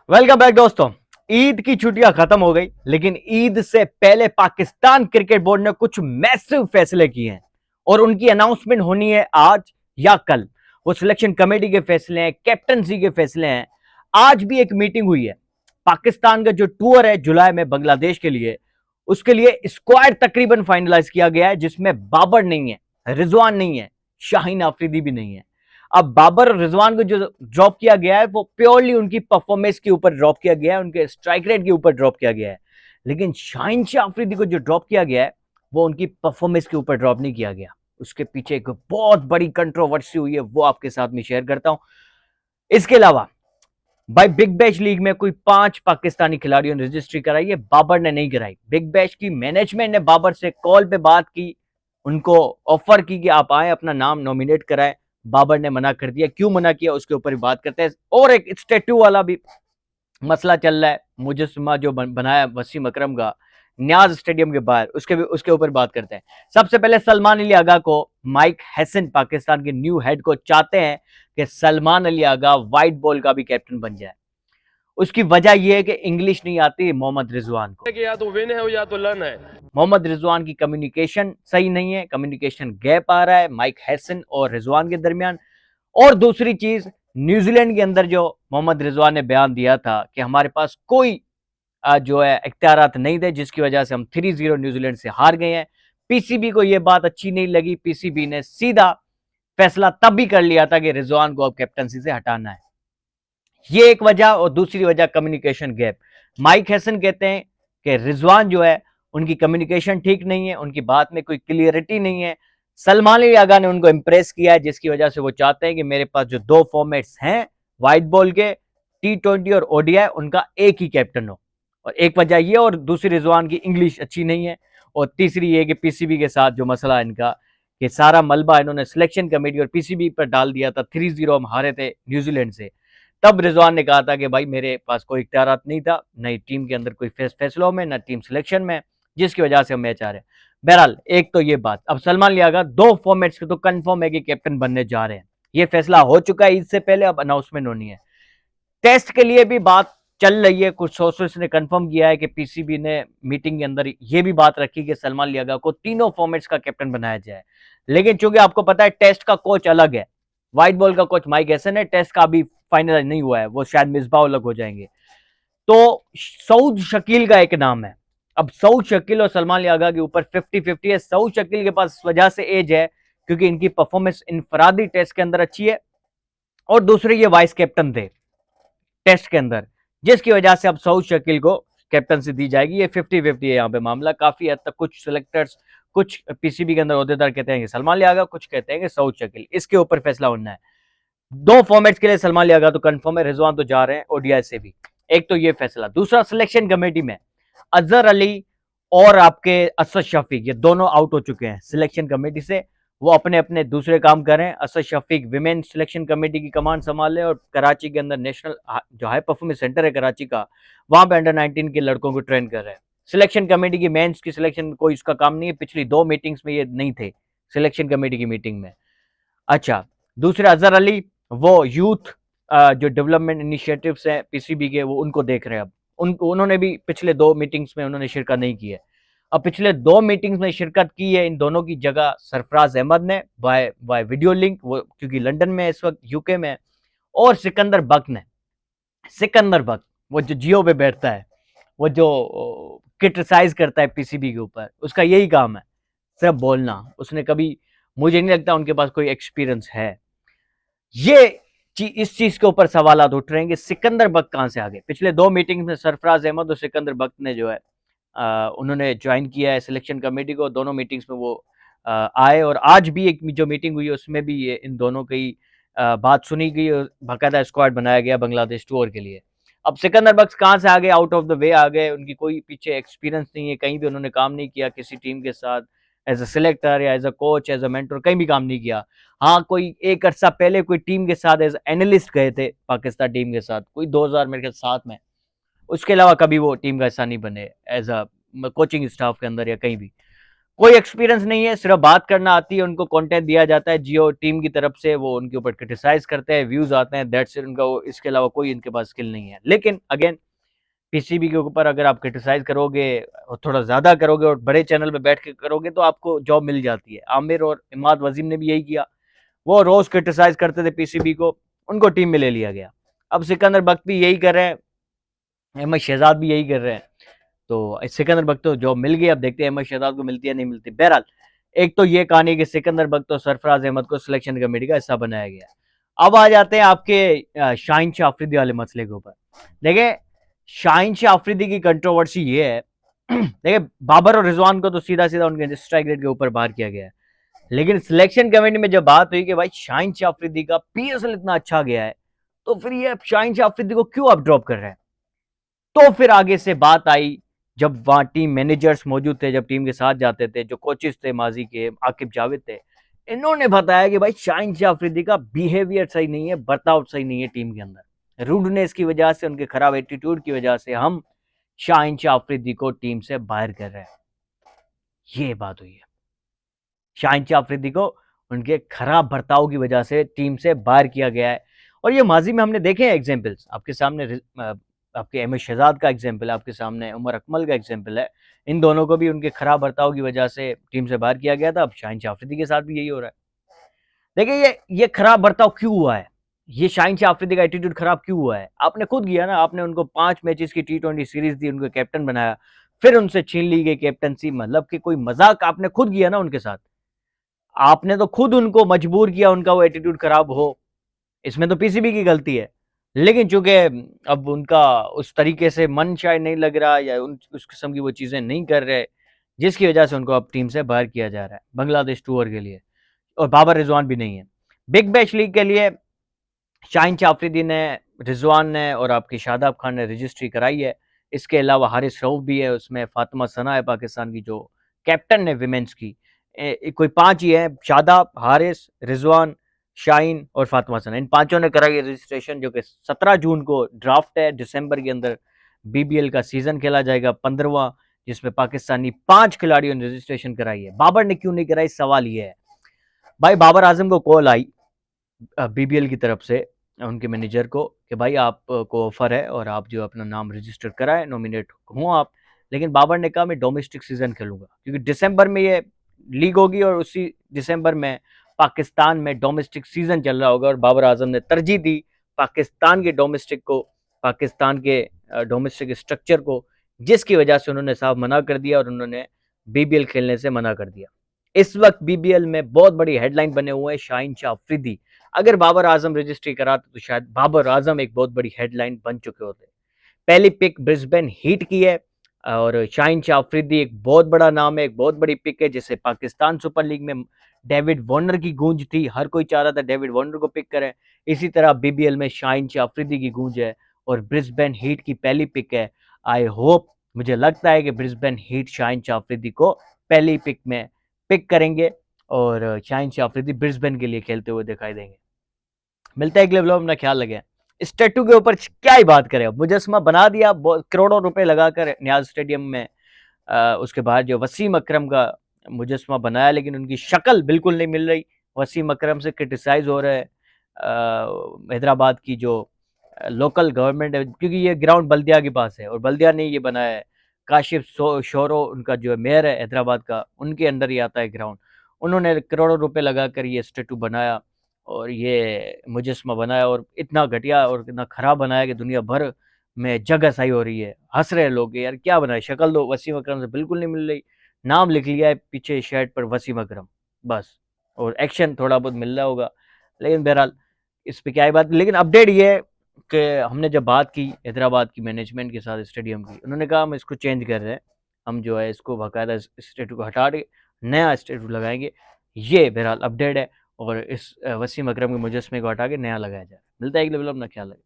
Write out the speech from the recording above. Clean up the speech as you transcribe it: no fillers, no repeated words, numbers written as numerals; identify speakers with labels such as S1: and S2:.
S1: Welcome back दोस्तों। ईद की छुट्टियां खत्म हो गई, लेकिन ईद से पहले पाकिस्तान क्रिकेट बोर्ड ने कुछ मैसिव फैसले किए हैं और उनकी अनाउंसमेंट होनी है आज या कल। वो सिलेक्शन कमेटी के फैसले हैं, कैप्टनसी के फैसले हैं। आज भी एक मीटिंग हुई है। पाकिस्तान का जो टूर है जुलाई में बांग्लादेश के लिए, उसके लिए स्क्वाड तकरीबन फाइनलाइज किया गया है, जिसमें बाबर नहीं है, रिजवान नहीं है, शाहीन आफरीदी भी नहीं है। अब बाबर और रिजवान को जो ड्रॉप किया गया है वो प्योरली उनकी परफॉर्मेंस के ऊपर ड्रॉप किया गया है, उनके स्ट्राइक रेट के ऊपर ड्रॉप किया गया है। लेकिन शाहीन शाह अफरीदी को जो ड्रॉप किया गया है वो उनकी परफॉर्मेंस के ऊपर ड्रॉप नहीं किया गया। उसके पीछे एक बहुत बड़ी कंट्रोवर्सी हुई है, वो आपके साथ में शेयर करता हूं। इसके अलावा भाई बिग बैश लीग में कोई 5 पाकिस्तानी खिलाड़ियों ने रजिस्ट्री कराई है, बाबर ने नहीं कराई। बिग बैश की मैनेजमेंट ने बाबर से कॉल पे बात की, उनको ऑफर की कि आप आए अपना नाम नॉमिनेट कराएं। बाबर ने मना कर दिया। क्यों मना किया उसके ऊपर भी बात करते हैं। और एक स्टैट्यू वाला भी मसला चल रहा है, मुजस्समा जो बनाया वसीम अकरम का न्याज स्टेडियम के बाहर, उसके ऊपर बात करते हैं। सबसे पहले सलमान अली आगा को माइक हैसन पाकिस्तान के न्यू हेड को चाहते हैं कि सलमान अली आगा व्हाइट बॉल का भी कैप्टन बन जाए। उसकी वजह यह है कि इंग्लिश नहीं आती मोहम्मद रिजवान को।
S2: कि या तो विन है या तो लन है।
S1: मोहम्मद रिजवान की कम्युनिकेशन सही नहीं है, कम्युनिकेशन गैप आ रहा है माइक हैसन और रिजवान के दरमियान। और दूसरी चीज, न्यूजीलैंड के अंदर जो मोहम्मद रिजवान ने बयान दिया था कि हमारे पास कोई जो है इख्तियारात नहीं थे, जिसकी वजह से हम 3-0 न्यूजीलैंड से हार गए हैं। पीसीबी को यह बात अच्छी नहीं लगी। पीसीबी ने सीधा फैसला तब भी कर लिया था कि रिजवान को अब कैप्टनसी से हटाना है। ये एक वजह। और दूसरी वजह कम्युनिकेशन गैप। माइक हैसन कहते हैं कि रिजवान जो है उनकी कम्युनिकेशन ठीक नहीं है, उनकी बात में कोई क्लियरिटी नहीं है। सलमान अली आगा ने उनको इंप्रेस किया है, जिसकी वजह से वो चाहते हैं कि मेरे पास जो 2 फॉर्मेट्स हैं व्हाइट बॉल के, T20 और ओडीआई, उनका एक ही कैप्टन हो। और एक वजह ये, और दूसरी रिजवान की इंग्लिश अच्छी नहीं है। और तीसरी ये कि पीसीबी के साथ जो मसला है इनका, कि सारा मलबा इन्होंने सिलेक्शन कमेटी और पीसीबी पर डाल दिया था। 3-0 हम हारे थे न्यूजीलैंड से। तब रिजवान ने कहा था कि भाई मेरे पास कोई इख्तियारात नहीं था, न टीम के अंदर कोई फैसलों में, न टीम सिलेक्शन में, जिसकी वजह से हम मैच आ रहे हैं। बहरहाल एक तो ये बात। अब सलमान लियागा 2 फॉर्मेट्स के तो कंफर्म है कि कैप्टन बनने जा रहे हैं। ये फैसला हो चुका है ईद से पहले, अब अनाउंसमेंट होनी है। टेस्ट के लिए भी बात चल रही है। कुछ सोर्सेस ने कंफर्म किया है कि पीसीबी ने मीटिंग के अंदर ये भी बात रखी कि सलमान लियागा को तीनों फॉर्मेट्स का कैप्टन बनाया जाए। लेकिन चूंकि आपको पता है टेस्ट का कोच अलग है, व्हाइट बॉल का कोच माइक हैसन है, टेस्ट का अभी फाइनल नहीं हुआ है, वो शायद मिसबाह अलग हो जाएंगे। तो सऊद शकील का एक नाम है। अब सऊद शकील और सलमान लियागा के ऊपर 50-50 है। सऊद शकील के पास इस वजह से एज है क्योंकि इनकी परफॉर्मेंस इंफरादी टेस्ट के अंदर अच्छी है, और दूसरे ये वाइस कैप्टन थे टेस्ट के अंदर, जिसकी वजह से अब सऊद शकील को कैप्टनसी दी जाएगी। ये 50-50 है यहाँ पे मामला। काफी हद तक कुछ सिलेक्टर्स, कुछ पीसीबी के अंदर अहदेदार कहते हैं कि सलमान लियागा, कुछ कहते हैं कि सऊद शकील। इसके ऊपर फैसला होना है। 2 फॉर्मेट्स के लिए सलमान लियागा तो कंफर्म है, रिजवान तो जा रहे हैं ओडीआई से भी। एक तो ये फैसला। दूसरा, सिलेक्शन कमेटी में अजहर अली और आपके असद शफीक, ये दोनों आउट हो चुके हैं सिलेक्शन कमेटी से। वो अपने अपने दूसरे काम कर रहे हैं। Asad Shafiq women selection committee की कमान संभाले और कराची के अंदर नेशनल जो हाई परफॉर्मेंस सेंटर है कराची का, वहां पे अंडर 19 के लड़कों को ट्रेन कर रहे हैं। सिलेक्शन कमेटी की मेंस की सिलेक्शन में कोई इसका काम नहीं है। पिछली 2 मीटिंग्स में ये नहीं थे सिलेक्शन कमेटी की मीटिंग में। अच्छा, दूसरे अजहर अली वो यूथ जो डेवलपमेंट इनिशिएटिव्स हैं पीसीबी के, वो उनको देख रहे हैं। अब उन्होंने भी पिछले 2 मीटिंग्स में उन्होंने शिरकत नहीं की है। अब पिछले 2 मीटिंग्स में शिरकत की है इन दोनों की जगह सरफराज अहमद ने बाय वीडियो लिंक, वो क्योंकि लंदन में इस वक्त, यूके में। और सिकंदर बक ने, सिकंदर बक वो जो जियो पे बैठता है, वो जो क्रिटिसाइज करता है पीसीबी के ऊपर, उसका यही काम है सिर्फ बोलना। उसने कभी, मुझे नहीं लगता उनके पास कोई एक्सपीरियंस है। ये इस चीज के ऊपर सवाल उठ रहे हैं कि सिकंदर बक कहां से आ गए। पिछले 2 मीटिंग में सरफराज अहमद और सिकंदर बक ने जो है उन्होंने ज्वाइन किया है सिलेक्शन कमेटी को। दोनों मीटिंग्स में वो आए, और आज भी एक जो मीटिंग हुई है उसमें भी ये इन दोनों की बात सुनी गई और बाकायदा स्क्वाड बनाया गया बांग्लादेश टूर के लिए। अब सिकंदर बख्श कहाँ से आ गए, आउट ऑफ द वे आ गए। उनकी कोई पीछे एक्सपीरियंस नहीं है, कहीं भी उन्होंने काम नहीं किया किसी टीम के साथ एज अ सिलेक्टर या as a coach, as a mentor, कहीं भी काम नहीं किया। हाँ, कोई एक अर्सा पहले कोई टीम के साथ एज एनालिस्ट गए थे पाकिस्तान टीम के साथ, कोई 2000 मेरे ख्याल 7 में। उसके अलावा कभी वो टीम का हिस्सा नहीं बने एज अ कोचिंग स्टाफ के अंदर या कहीं भी। कोई एक्सपीरियंस नहीं है, सिर्फ बात करना आती है, उनको कंटेंट दिया जाता है जियो टीम की तरफ से, वो उनके ऊपर क्रिटिसाइज करते हैं, व्यूज आते हैं, दैट्स इट, उनका वो इसके अलावा कोई इनके पास स्किल नहीं है। लेकिन अगेन पीसीबी के ऊपर अगर आप क्रिटिसाइज करोगे और थोड़ा ज्यादा करोगे और बड़े चैनल पे बैठ के करोगे तो आपको जॉब मिल जाती है। आमिर और इमाद वजीम ने भी यही किया, वो रोज क्रिटिसाइज करते थे पीसीबी को, उनको टीम में ले लिया गया। अब सिकंदर बख्त भी यही कर रहे हैं, अहमद शहजाद भी यही कर रहे हैं। तो सिकंदर बख्त तो जॉब मिल गई, अब देखते हैं अहमद शहजाद को मिलती है नहीं मिलती। बहरहाल एक तो ये कहानी कि सिकंदर बख्त और सरफराज अहमद को सिलेक्शन कमेटी का हिस्सा बनाया गया। अब आ जाते हैं आपके शाहीन शाह अफरीदी वाले मसले के ऊपर। देखिए शाहीन शाह अफरीदी की कंट्रोवर्सी ये है देखिए बाबर और रिजवान को तो सीधा सीधा उनके स्ट्राइक रेट के ऊपर बाहर किया गया है, लेकिन सिलेक्शन कमेटी में जब बात हुई कि भाई शाहीन शाह अफरीदी का पीएसएल इतना अच्छा गया है तो फिर ये शाहीन शाह अफरीदी को क्यों आप ड्रॉप कर रहे हैं, तो फिर आगे से बात आई जब वहां टीम मैनेजर्स मौजूद थे, जब टीम के साथ जाते थे, जो कोचेस थे माजी के आकिब जावेद थे, इन्होंने बताया कि भाई शाहीन शाह अफरीदी का बिहेवियर सही नहीं है, बर्ताव सही नहीं है टीम के अंदर, रूडनेस की वजह से, उनके खराब एटीट्यूड की वजह से हम शाहीन शाह अफरीदी को टीम से बाहर कर रहे हैं। ये बात हुई है, शाहीन शाह अफरीदी को उनके खराब बर्ताव की वजह से टीम से बाहर किया गया है। और ये माजी में हमने देखे हैं एग्जाम्पल्स, आपके सामने आपके अहमद शहजाद का एग्जाम्पल है, आपके सामने उमर अकमल का एग्जाम्पल है। इन दोनों को भी उनके खराब बर्ताव की वजह से टीम से बाहर किया गया था, अब शाहीन शाह अफरीदी के साथ भी यही हो रहा है। देखिए ये खराब बर्ताव क्यों हुआ है, ये शाहीन शाह अफरीदी का एटीट्यूड खराब क्यों हुआ है, आपने खुद किया ना, आपने उनको 5 मैचेस की T20 सीरीज दी, उनको कैप्टन बनाया, फिर उनसे छीन ली गई कैप्टनसी, मतलब कि कोई मजाक आपने खुद किया ना उनके साथ, आपने तो खुद उनको मजबूर किया उनका वो एटीट्यूड खराब हो, इसमें तो पीसीबी की गलती है। लेकिन चूंकि अब उनका उस तरीके से मन शायद नहीं लग रहा या उस किस्म की वो चीजें नहीं कर रहे, जिसकी वजह से उनको अब टीम से बाहर किया जा रहा है बांग्लादेश टूर के लिए। और बाबर रिजवान भी नहीं है बिग बैश लीग के लिए। शाहीन शाह अफरीदी ने, रिजवान ने और आपकी शादाब खान ने रजिस्ट्री कराई है। इसके अलावा हारिस रऊफ भी है उसमें, फातिमा सना है पाकिस्तान की जो कैप्टन है विमेंस की। कोई 5 ही है, शादाब, हारिस, रिजवान, शाहीन और फातिमा सना, इन 5 ने कराई है रजिस्ट्रेशन, जो कि 17 जून को ड्राफ्ट है, दिसंबर के अंदर बीबीएल का सीजन खेला जाएगा 15वां, जिसमें पाकिस्तानी 5 खिलाड़ियों ने रजिस्ट्रेशन कराई है। बाबर ने क्यों नहीं कराई, सवाल ये है। भाई बाबर आजम को कॉल आई बीबीएल की तरफ से उनके मैनेजर को कि भाई आपको ऑफर है और आप जो अपना नाम रजिस्टर कराए, नॉमिनेट हो आप, लेकिन बाबर ने कहा मैं डोमेस्टिक सीजन खेलूंगा, क्योंकि दिसंबर में ये लीग होगी और उसी दिसंबर में पाकिस्तान में डोमेस्टिक सीजन चल रहा होगा, और बाबर आजम ने तरजीह दी पाकिस्तान के डोमेस्टिक को, पाकिस्तान के डोमेस्टिक स्ट्रक्चर को, जिसकी वजह से उन्होंने साफ मना कर दिया और उन्होंने बीबीएल खेलने से मना कर दिया। इस वक्त बीबीएल में बहुत बड़ी हेडलाइन बने हुए हैं शाहीन शाह अफरीदी, अगर बाबर आजम रजिस्ट्री कराते तो शायद बाबर आजम एक बहुत बड़ी हेडलाइन बन चुके होते। पहली पिक ब्रिस्बेन हीट की है और शाहीन शाह अफरीदी एक बहुत बड़ा नाम है, एक बहुत बड़ी पिक है, जिसे पाकिस्तान सुपर लीग में डेविड वार्नर की गूंज थी, हर कोई चाह रहा था डेविड वार्नर को पिक करें, इसी तरह बीबीएल में शाहीन शाह अफरीदी की गूंज है और ब्रिस्बेन हीट की पहली पिक है। आई होप, मुझे लगता है कि ब्रिस्बेन हीट शाहीन शाह अफरीदी को पहली पिक में पिक करेंगे और शाहीन शाह अफरीदी ब्रिस्बेन के लिए खेलते हुए दिखाई देंगे। मिलता है अगले व्लॉग में, अपना ख्याल लगे। इस टैटू के ऊपर क्या ही बात करें, मुजस्मा बना दिया करोड़ों रुपए लगाकर न्याज स्टेडियम में, उसके बाद जो वसीम अकरम का मुजस्मा बनाया, लेकिन उनकी शक्ल बिल्कुल नहीं मिल रही, वसीम अकरम से क्रिटिसाइज हो रहा है हैदराबाद की जो लोकल गवर्नमेंट है, क्योंकि ये ग्राउंड बल्दिया के पास है और बल्दिया ने ये बनाया है, काशिफ शोरो उनका जो मेयर है हैदराबाद का, उनके अंदर ही आता है ग्राउंड, उन्होंने करोड़ों रुपए लगाकर ये स्टेटू बनाया और ये मुजस्मा बनाया, और इतना घटिया और इतना खराब बनाया कि दुनिया भर में जगह सही हो रही है, हंस रहे लोग यार क्या बनाए, शक्ल दो, वसीम अकरम से बिल्कुल नहीं मिल रही, नाम लिख लिया है पीछे शर्ट पर वसीम अकरम बस, और एक्शन थोड़ा बहुत मिल रहा होगा, लेकिन बहरहाल इस पे क्या ही बात। लेकिन अपडेट ये है कि हमने जब बात की हैदराबाद की मैनेजमेंट के साथ स्टेडियम की, उन्होंने कहा हम इसको चेंज कर रहे हैं, हम जो है इसको बाकायदा स्टेटू को हटा के नया स्टेटू लगाएंगे, ये बहरहाल अपडेट है, और इस वसीम अकरम के मुजस्मे को हटा के नया लगाया जाए। मिलता है अगले वीडियो में, अपना ख्याल रखें।